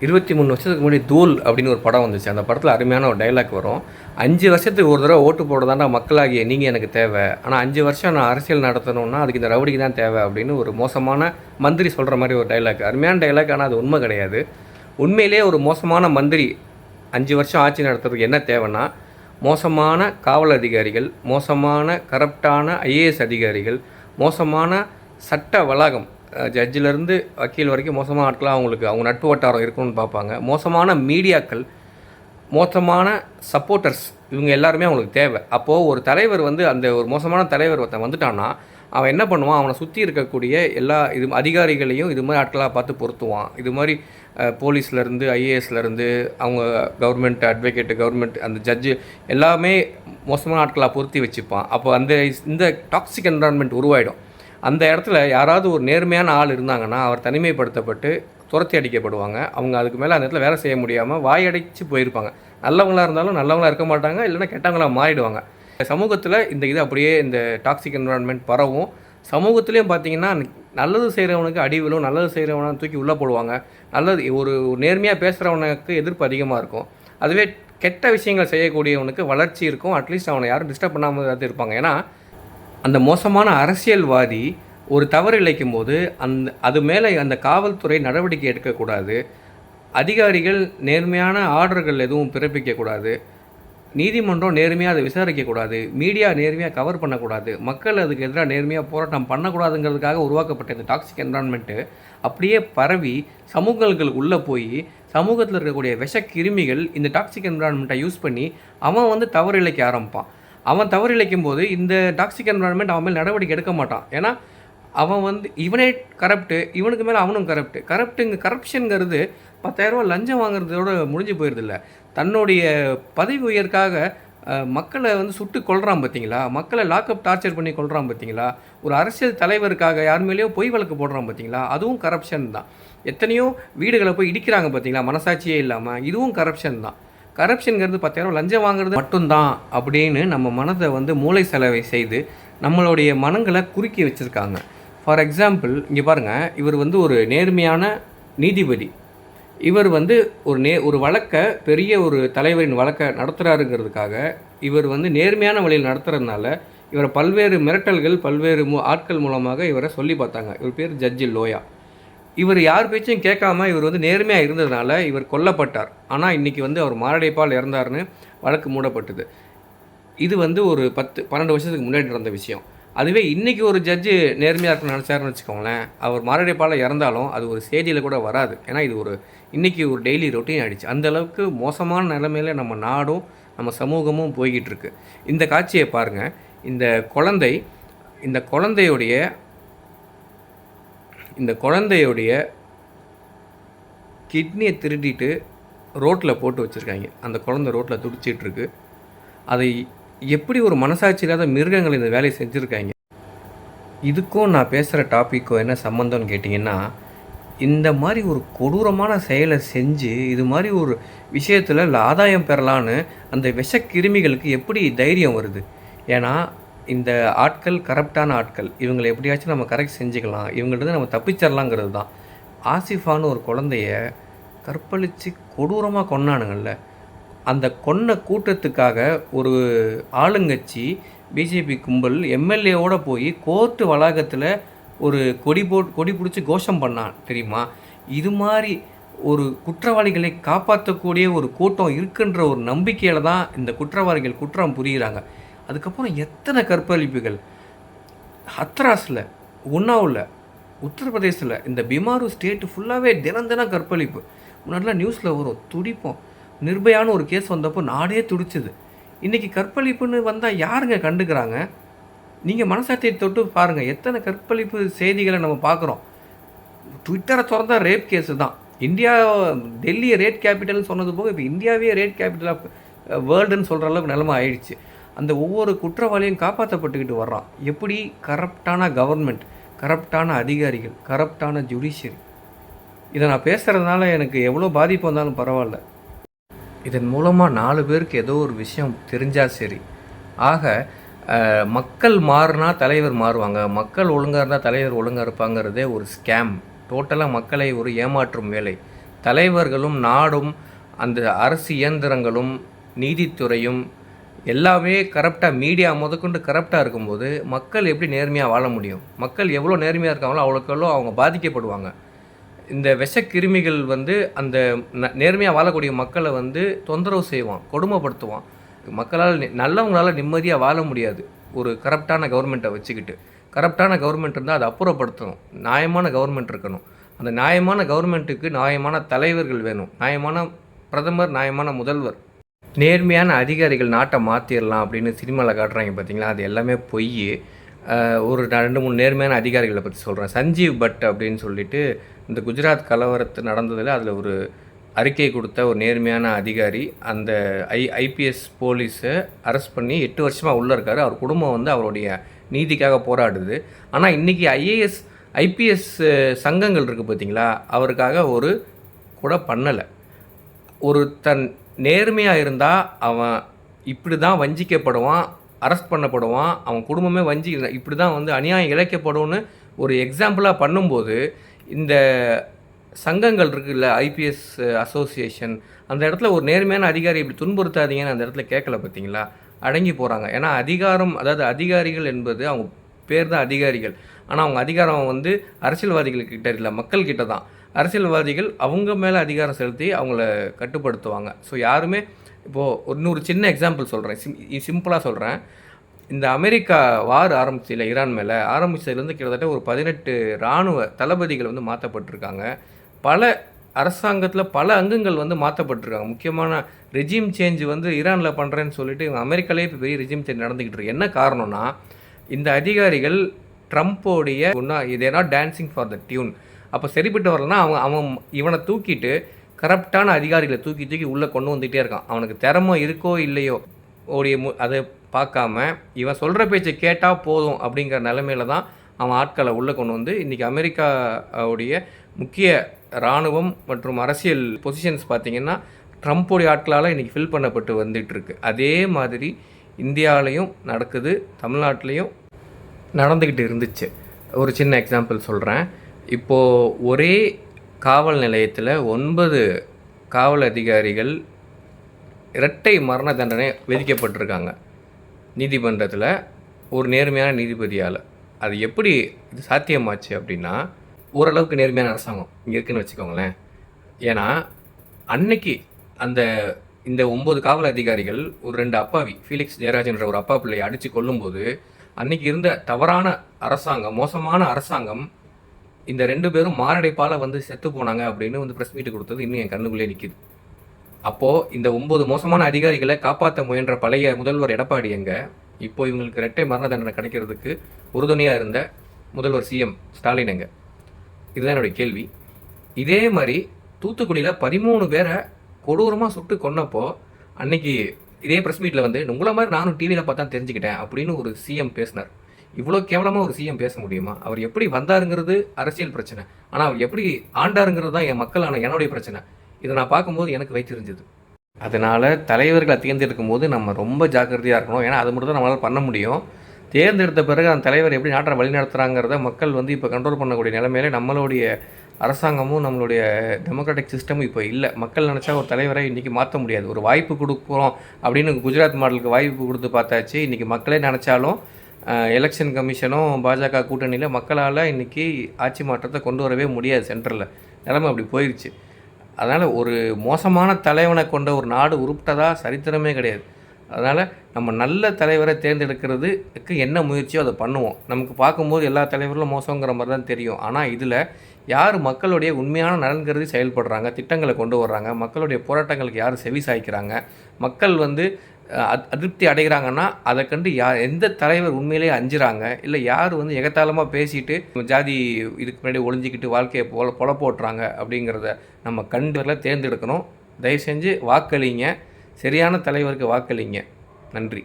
23 வருஷத்துக்கு முன்னாடி தூள் அப்படின்னு ஒரு படம் வந்துச்சு. அந்த படத்தில் அருமையான ஒரு டைலாக் வரும். 5 வருஷத்துக்கு ஒரு தடவை ஓட்டு போடுறதாண்டா மக்களாகிய நீங்கள் எனக்கு தேவை, ஆனால் 5 வருஷம் நான் அரசியல் நடத்தணும்னா அதுக்கு இந்த ரவுடிக்கு தான் தேவை அப்படின்னு ஒரு மோசமான மந்திரி சொல்கிற மாதிரி ஒரு டைலாக். அருமையான டைலாக், ஆனால் அது உண்மை கிடையாது. உண்மையிலே ஒரு மோசமான மந்திரி 5 வருஷம் ஆட்சி நடத்துறதுக்கு என்ன தேவைன்னா, மோசமான காவல் அதிகாரிகள், மோசமான கரப்டான ஐஏஎஸ் அதிகாரிகள், மோசமான சட்ட வளாகம், ஜட்ஜிலேருந்து வக்கீல் வரைக்கும் மோசமான ஆட்களாக அவங்க நட்பு வட்டாரம் இருக்கணும்னு பார்ப்பாங்க. மோசமான மீடியாக்கள், மோசமான சப்போர்ட்டர்ஸ், இவங்க எல்லாருமே அவங்களுக்கு தேவை. அப்போது ஒரு தலைவர் அந்த ஒரு மோசமான தலைவர் ஒருத்தன் வந்துட்டான்னா அவன் என்ன பண்ணுவான், அவனை சுற்றி இருக்கக்கூடிய எல்லா அதிகாரிகளையும் இது மாதிரி ஆட்களாக பார்த்து பொருத்துவான். இது மாதிரி போலீஸ்லேருந்து ஐஏஎஸ்லேருந்து அவங்க கவர்மெண்ட் அட்வொகேட்டு, கவர்மெண்ட் அந்த ஜட்ஜு எல்லாமே மோசமான ஆட்களாக பொருத்தி வச்சுப்பான். அப்போ இந்த டாக்ஸிக் என்விரான்மெண்ட் உருவாயிடும். அந்த இடத்துல யாராவது ஒரு நேர்மையான ஆள் இருந்தாங்கன்னா அவர் தனிமைப்படுத்தப்பட்டு துரத்தி அடிக்கப்படுவாங்க. அவங்க அதுக்கு மேலே அந்த இடத்துல வேலை செய்ய முடியாமல் வாயடைச்சு போயிருப்பாங்க. நல்லவங்களாக இருந்தாலும் நல்லவங்களாக இருக்க மாட்டாங்க, இல்லைன்னா கெட்டவங்களாக மாறிடுவாங்க. சமூகத்தில் இது அப்படியே இந்த டாக்ஸிக் என்விரான்மெண்ட் பரவும். சமூகத்துலேயும் பார்த்தீங்கன்னா நல்லது செய்கிறவனுக்கு அடி விழும், நல்லது செய்கிறவனை தூக்கி உள்ளே போடுவாங்க. நல்லது ஒரு நேர்மையாக பேசுகிறவனுக்கு எதிர்ப்பு அதிகமாக இருக்கும். அதுவே கெட்ட விஷயங்கள் செய்யக்கூடியவனுக்கு வளர்ச்சி இருக்கும். அட்லீஸ்ட் அவனை யாரும் டிஸ்டர்ப் பண்ணாமல் இருப்பாங்க. ஏன்னா அந்த மோசமான அரசியல்வாதி ஒரு தவறு இழைக்கும் போது அது மேலே அந்த காவல்துறை நடவடிக்கை எடுக்கக்கூடாது, அதிகாரிகள் நேர்மையான ஆர்டர்கள் எதுவும் பிறப்பிக்கக்கூடாது, நீதிமன்றம் நேர்மையாக அதை விசாரிக்கக்கூடாது, மீடியா நேர்மையாக கவர் பண்ணக்கூடாது, மக்கள் அதுக்கு எதிராக நேர்மையாக போராட்டம் பண்ணக்கூடாதுங்கிறதுக்காக உருவாக்கப்பட்ட இந்த டாக்ஸிக் என்விரான்மெண்ட்டு அப்படியே பரவி சமூகங்களுக்கு உள்ளே போய் சமூகத்தில் இருக்கக்கூடிய விஷக்கிருமிகள் இந்த டாக்ஸிக் என்விரான்மெண்ட்டை யூஸ் பண்ணி அவன் தவறு இழைக்க ஆரம்பிப்பான். அவன் தவறு இழைக்கும் போது இந்த டாக்ஸிக் என்விரான்மெண்ட் அவன் மேலே நடவடிக்கை எடுக்க மாட்டான். ஏன்னா அவன் இவனே கரப்ட்டு, இவனுக்கு மேலே அவனும் கரப்ஷனுங்கிறது 10,000 ரூபா லஞ்சம் வாங்குறதோட முடிஞ்சு போயிடுதில்ல. தன்னுடைய பதவி உயர்க்காக மக்களை சுட்டு கொள்கிறான் பார்த்தீங்களா, மக்களை லாக்அப் டார்ச்சர் பண்ணி கொள்கிறான் பார்த்தீங்களா, ஒரு அரசியல் தலைவருக்காக யார் மேலேயோ பொய் வழக்கு போடுறான் பார்த்தீங்களா, அதுவும் கரப்ஷன் தான். எத்தனையோ வீடுகளை போய் இடிக்கிறாங்க பார்த்தீங்களா மனசாட்சியே இல்லாமல், இதுவும் கரப்ஷன் தான். கரப்ஷனுங்கிறது 10,000 லஞ்சம் வாங்குறது மட்டும்தான் அப்படின்னு நம்ம மனதை மூளை செலவை செய்து நம்மளுடைய மனங்களை குறுக்கி வச்சுருக்காங்க. ஃபார் எக்ஸாம்பிள் இங்கே பாருங்கள், இவர் ஒரு நேர்மையான நீதிபதி. இவர் ஒரு வழக்கை, பெரிய ஒரு தலைவரின் வழக்கை நடத்துகிறாருங்கிறதுக்காக இவர் நேர்மையான வழியில் நடத்துகிறதுனால இவரை பல்வேறு மிரட்டல்கள், பல்வேறு ஆட்கள் மூலமாக இவரை சொல்லி பார்த்தாங்க. இவர் பேர் ஜட்ஜி லோயா. இவர் யார் பேச்சையும் கேட்காம இவர் நேர்மையாக இருந்ததுனால இவர் கொல்லப்பட்டார். ஆனால் இன்றைக்கி அவர் மாரடைப்பால் இறந்தார்னு வழக்கு மூடப்பட்டது. இது ஒரு 10-12 வருஷத்துக்கு முன்னாடி நடந்த விஷயம். அதுவே இன்றைக்கி ஒரு ஜட்ஜு நேர்மையாக இருக்கணும்னு நினச்சாருன்னு வச்சுக்கோங்களேன், அவர் மாரடைப்பால் இறந்தாலும் அது ஒரு செய்தியில் கூட வராது. ஏன்னா இது இன்றைக்கி ஒரு டெய்லி ரொட்டீன் ஆகிடுச்சு. அந்தளவுக்கு மோசமான நிலைமையில் நம்ம நாடும் நம்ம சமூகமும் போய்கிட்டு இருக்கு. இந்த காட்சியை பாருங்கள். இந்த குழந்தையுடைய கிட்னியை திருடிட்டு ரோட்டில் போட்டு வச்சுருக்காங்க. அந்த குழந்தை ரோட்டில் துடிச்சிட்ருக்கு. அதை எப்படி ஒரு மனசாட்சி இல்லாத மிருகங்கள் இந்த வேலையை செஞ்சுருக்காங்க. இதுக்கும் நான் பேசுகிற டாப்பிக்கும் என்ன சம்மந்தம்னு கேட்டிங்கன்னா, இந்த மாதிரி ஒரு கொடூரமான செயலை செஞ்சு இது மாதிரி ஒரு விஷயத்தில் ஆதாயம் பெறலான்னு அந்த விஷக்கிருமிகளுக்கு எப்படி தைரியம் வருது? ஏன்னா இந்த ஆட்கள் கரப்டான ஆட்கள், இவங்களை எப்படியாச்சும் நம்ம கரெக்ட் செஞ்சுக்கலாம், இவங்கள்ட்ட நம்ம தப்பிச்சிடலாங்கிறது தான். ஆசிஃபான்னு ஒரு குழந்தைய கற்பழித்து கொடூரமாக கொன்னானுங்கள்ல, அந்த கொன்ன கூட்டத்துக்காக ஒரு ஆளுங்கட்சி பிஜேபி கும்பல் எம்எல்ஏவோடு போய் கோர்ட்டு வளாகத்தில் ஒரு கொடி பிடிச்சி கோஷம் பண்ணான் தெரியுமா? இது மாதிரி ஒரு குற்றவாளிகளை காப்பாற்றக்கூடிய ஒரு கூட்டம் இருக்குன்ற ஒரு நம்பிக்கையில் தான் இந்த குற்றவாளிகள் குற்றம் புரிகிறாங்க. அதுக்கப்புறம் எத்தனை கற்பழிப்புகள் ஹத்ராஸில், உன்னாவில், உத்தரப்பிரதேசில், இந்த பிமாரு ஸ்டேட்டு ஃபுல்லாகவே தினம் கற்பழிப்பு. முன்னாடிலாம் நியூஸில் வரும், துடிப்போம். நிர்பயான ஒரு கேஸ் வந்தப்போ நாடே துடிச்சுது. இன்றைக்கி கற்பழிப்புன்னு வந்தால் யாருங்க கண்டுக்கிறாங்க? நீங்கள் மனசாட்சியை தொட்டு பாருங்கள், எத்தனை கற்பழிப்பு செய்திகளை நம்ம பார்க்குறோம். ட்விட்டரை திறந்தா ரேப் கேஸு தான். இந்தியா டெல்லியை ரேட் கேபிட்டல்னு சொன்னது போக இப்போ இந்தியாவே ரேட் கேபிட்டல் ஆஃப் வேர்ல்டுன்னு சொல்கிற அளவுக்கு நிலைமை ஆயிடுச்சு. அந்த ஒவ்வொரு குற்றவாளியும் காப்பாற்றப்பட்டுக்கிட்டு வர்றான். எப்படி கரப்டான கவர்மெண்ட், கரப்டான அதிகாரிகள், கரப்டான ஜுடிஷியரி. இதை நான் பேசுகிறதுனால எனக்கு எவ்வளோ பாதிப்பு வந்தாலும் பரவாயில்ல. இதன் மூலமாக 4 பேருக்கு ஏதோ ஒரு விஷயம் தெரிஞ்சால் சரி. ஆக மக்கள் மாறினா தலைவர் மாறுவாங்க, மக்கள் ஒழுங்காக இருந்தால் தலைவர் ஒழுங்காக இருப்பாங்கிறதே ஒரு ஸ்கேம். டோட்டலாக மக்களை ஒரு ஏமாற்றும் வேலை. தலைவர்களும் நாடும் அந்த அரசு இயந்திரங்களும் நீதித்துறையும் எல்லாமே கரப்டாக, மீடியா முதற்கொண்டு கரப்டாக இருக்கும்போது மக்கள் எப்படி நேர்மையாக வாழ முடியும்? மக்கள் எவ்வளோ நேர்மையாக இருக்காங்களோ அவ்வளோக்கெவ்வளோ அவங்க பாதிக்கப்படுவாங்க. இந்த விஷக்கிருமிகள் வந்து அந்த நேர்மையாக வாழக்கூடிய மக்களை வந்து தொந்தரவு செய்வான், கொடுமைப்படுத்துவான். மக்களால் நல்லவங்களால் நிம்மதியாக வாழ முடியாது ஒரு கரப்டான கவர்மெண்ட்டை வச்சுக்கிட்டு. கரப்டான கவர்மெண்ட் இருந்தால் அதை அப்புறப்படுத்தணும். நியாயமான கவர்மெண்ட் இருக்கணும். அந்த நியாயமான கவர்மெண்ட்டுக்கு நியாயமான தலைவர்கள் வேணும். நியாயமான பிரதமர், நியாயமான முதல்வர், நேர்மையான அதிகாரிகள் நாட்டை மாற்றிடலாம் அப்படின்னு சினிமாவில் காட்டுறாங்க பார்த்தீங்களா? அது எல்லாமே பொய். ஒரு 2-3 நேர்மையான அதிகாரிகளை பற்றி சொல்கிறேன். சஞ்சீவ் பட் அப்படின்னு சொல்லிட்டு இந்த குஜராத் கலவரத்து நடந்ததில் அதில் ஒரு அறிக்கை கொடுத்த ஒரு நேர்மையான அதிகாரி அந்த ஐபிஎஸ் போலீஸை அரெஸ்ட் பண்ணி 8 வருஷமாக உள்ளே இருக்கார். அவர் குடும்பம் வந்து அவருடைய நீதிக்காக போராடுது. ஆனால் இன்றைக்கி ஐபிஎஸ் சங்கங்கள் இருக்குது பார்த்தீங்களா, அவருக்காக ஒரு கூட பண்ணலை. ஒரு தன் நேர்மையாக இருந்தால் அவன் இப்படி தான் வஞ்சிக்கப்படுவான், அரெஸ்ட் பண்ணப்படுவான், அவன் குடும்பமே இப்படி தான் வந்து அநியாயம் இழைக்கப்படும்னு ஒரு எக்ஸாம்பிளாக பண்ணும்போது, இந்த சங்கங்கள் இருக்குல்ல, ஐபிஎஸ் அசோசியேஷன், அந்த இடத்துல ஒரு நேர்மையான அதிகாரி இப்படி துன்புறுத்தாதீங்கன்னு அந்த இடத்துல கேட்கல பார்த்தீங்களா, அடங்கி போகிறாங்க. ஏன்னா அதிகாரம், அதாவது அதிகாரிகள் என்பது அவங்க பேர் தான் அதிகாரிகள். ஆனால் அவங்க அதிகாரம் வந்து அரசியல்வாதிகள்கிட்ட இல்லை, மக்கள்கிட்ட தான். அரசியல்வாதிகள் அவங்க மேலே அதிகாரம் செலுத்தி அவங்கள கட்டுப்படுத்துவாங்க. ஸோ யாருமே இப்போது இன்னொரு சின்ன எக்ஸாம்பிள் சொல்கிறேன், சிம்பிளாக சொல்கிறேன். இந்த அமெரிக்கா வார் ஆரம்பிச்சில்ல ஈரான் மேலே, ஆரம்பித்ததுலேருந்து கிட்டத்தட்ட ஒரு 18 இராணுவ தளபதிகள் வந்து மாற்றப்பட்டிருக்காங்க. பல அரசாங்கத்தில் பல அங்கங்கள் வந்து மாற்றப்பட்டிருக்காங்க. முக்கியமான ரெஜிம் சேஞ்ச் வந்து ஈரானில் பண்ணுறேன்னு சொல்லிட்டு இவங்க அமெரிக்காலே இப்போ பெரிய ரெஜிம் சேஞ்ச் நடந்துக்கிட்டு இருக்கு. என்ன காரணம்னா, இந்த அதிகாரிகள் ட்ரம்ப்போடைய இதே not dancing for the tune. அப்போ சரிப்பட்டு வரலன்னா அவன் இவனை தூக்கிட்டு கரப்டான அதிகாரிகளை தூக்கி உள்ளே கொண்டு வந்துகிட்டே இருக்கான். அவனுக்கு திறமை இருக்கோ இல்லையோ அதை பார்க்காம இவன் சொல்கிற பேச்சை கேட்டால் போதும் அப்படிங்கிற நிலைமையில தான் அவன் ஆட்களை உள்ளே கொண்டு வந்து இன்றைக்கி அமெரிக்காவுடைய முக்கிய இராணுவம் மற்றும் அரசியல் பொசிஷன்ஸ் பார்த்திங்கன்னா ட்ரம்ப்போடைய ஆட்களால் இன்றைக்கி ஃபில் பண்ணப்பட்டு வந்துகிட்ருக்கு. அதே மாதிரி இந்தியாவிலையும் நடக்குது, தமிழ்நாட்டிலையும் நடந்துக்கிட்டு இருந்துச்சு. ஒரு சின்ன எக்ஸாம்பிள் சொல்கிறேன். இப்போது ஒரே காவல் நிலையத்தில் 9 காவல் அதிகாரிகள் இரட்டை மரண தண்டனை விதிக்கப்பட்டிருக்காங்க நீதிமன்றத்தில் ஒரு நேர்மையான நீதிபதியால். அது எப்படி இது சாத்தியமாச்சு அப்படின்னா, ஓரளவுக்கு நேர்மையான அரசாங்கம் இங்கே இருக்குதுன்னு வச்சுக்கோங்களேன். ஏன்னா அன்னைக்கு இந்த 9 காவல் அதிகாரிகள் ஒரு 2 அப்பாவி, ஃபீலிக்ஸ் ஜெயராஜன்ற ஒரு அப்பா பிள்ளையை அடித்து கொல்லும்போது அன்னைக்கு இருந்த தவறான அரசாங்கம், மோசமான அரசாங்கம், இந்த 2 பேரும் மாரடைப்பால் வந்து செத்து போனாங்க அப்படின்னு வந்து ப்ரெஸ் மீட்டு கொடுத்தது இன்னும் என் கண்ணுக்குள்ளே நிற்கிது. அப்போது இந்த 9 மோசமான அதிகாரிகளை காப்பாற்ற முயன்ற பழைய முதல்வர் எடப்பாடி எங்க? இப்போ இவங்களுக்கு இரட்டை மரண தண்டனை கிடைக்கிறதுக்கு உறுதுணையாக இருந்த முதல்வர் சிஎம் ஸ்டாலின் எங்க? இதுதான் என்னுடைய கேள்வி. இதே மாதிரி தூத்துக்குடியில் 13 பேரை கொடூரமாக சுட்டு கொன்னப்போ அன்னைக்கு இதே ப்ரெஸ் மீட்டில் வந்து உங்களை மாதிரி நானும் டிவியில் பார்த்தா தெரிஞ்சுக்கிட்டேன் அப்படின்னு ஒரு சிஎம் பேசினார். இவ்வளோ கேவலமாக ஒரு சிஎம் பேச முடியுமா? அவர் எப்படி வந்தாருங்கிறது அரசியல் பிரச்சனை, ஆனால் அவர் எப்படி ஆண்டாருங்கிறது தான் என் மக்களான என்னுடைய பிரச்சனை. இதை நான் பார்க்கும்போது எனக்கு வைத்திருந்தது. அதனால் தலைவர்களை தேர்ந்தெடுக்கும் போது நம்ம ரொம்ப ஜாக்கிரதையாக இருக்கணும். ஏன்னா அது மட்டும் தான் நம்மளால் பண்ண முடியும். தேர்ந்தெடுத்த பிறகு அந்த தலைவர் எப்படி நாட்டை வழிநடத்துகிறாங்கிறத மக்கள் வந்து இப்போ கண்ட்ரோல் பண்ணக்கூடிய நிலைமையில நம்மளுடைய அரசாங்கமும் நம்மளுடைய டெமோக்ராட்டிக் சிஸ்டமும் இப்போ இல்லை. மக்கள் நினச்சா ஒரு தலைவரை இன்றைக்கி மாற்ற முடியாது. ஒரு வாய்ப்பு கொடுக்குறோம் அப்படின்னு குஜராத் மாடலுக்கு வாய்ப்பு கொடுத்து பார்த்தாச்சு. இன்றைக்கி மக்களே நினச்சாலும் எலெக்ஷன் கமிஷனும் பாஜக கூட்டணியில் மக்களால் இன்றைக்கி ஆட்சி மாற்றத்தை கொண்டு வரவே முடியாது. சென்ட்ரலில் நிலைமை அப்படி போயிடுச்சு. அதனால் ஒரு மோசமான தலைவனை கொண்ட ஒரு நாடு உருப்பிட்டதா சரித்திரமே கிடையாது. அதனால் நம்ம நல்ல தலைவரை தேர்ந்தெடுக்கிறதுக்கு என்ன முயற்சியோ அதை பண்ணுவோம். நமக்கு பார்க்கும்போது எல்லா தலைவர்களும் மோசங்கிற மாதிரி தான் தெரியும். ஆனால் இதில் யார் மக்களுடைய உண்மையான நலன் கருதி செயல்படுறாங்க, திட்டங்களை கொண்டு வர்றாங்க, மக்களுடைய போராட்டங்களுக்கு யார் செவி சாய்க்கிறாங்க, மக்கள் வந்து அதிருப்தி அடைகிறாங்கன்னா அதை கண்டு எந்த தலைவர் உண்மையிலேயே அஞ்சுறாங்க, இல்லை யார் வந்து எகத்தாளமாக பேசிட்டு ஜாதி இதுக்கு முன்னாடி ஒளிஞ்சிக்கிட்டு வாழ்க்கையை பொல போட்டுறாங்க அப்படிங்கிறத நம்ம கண்டுல தேர்ந்தெடுக்கணும். தயவு செஞ்சு வாக்களிங்க, சரியான தலைவருக்கு வாக்களிங்க. நன்றி.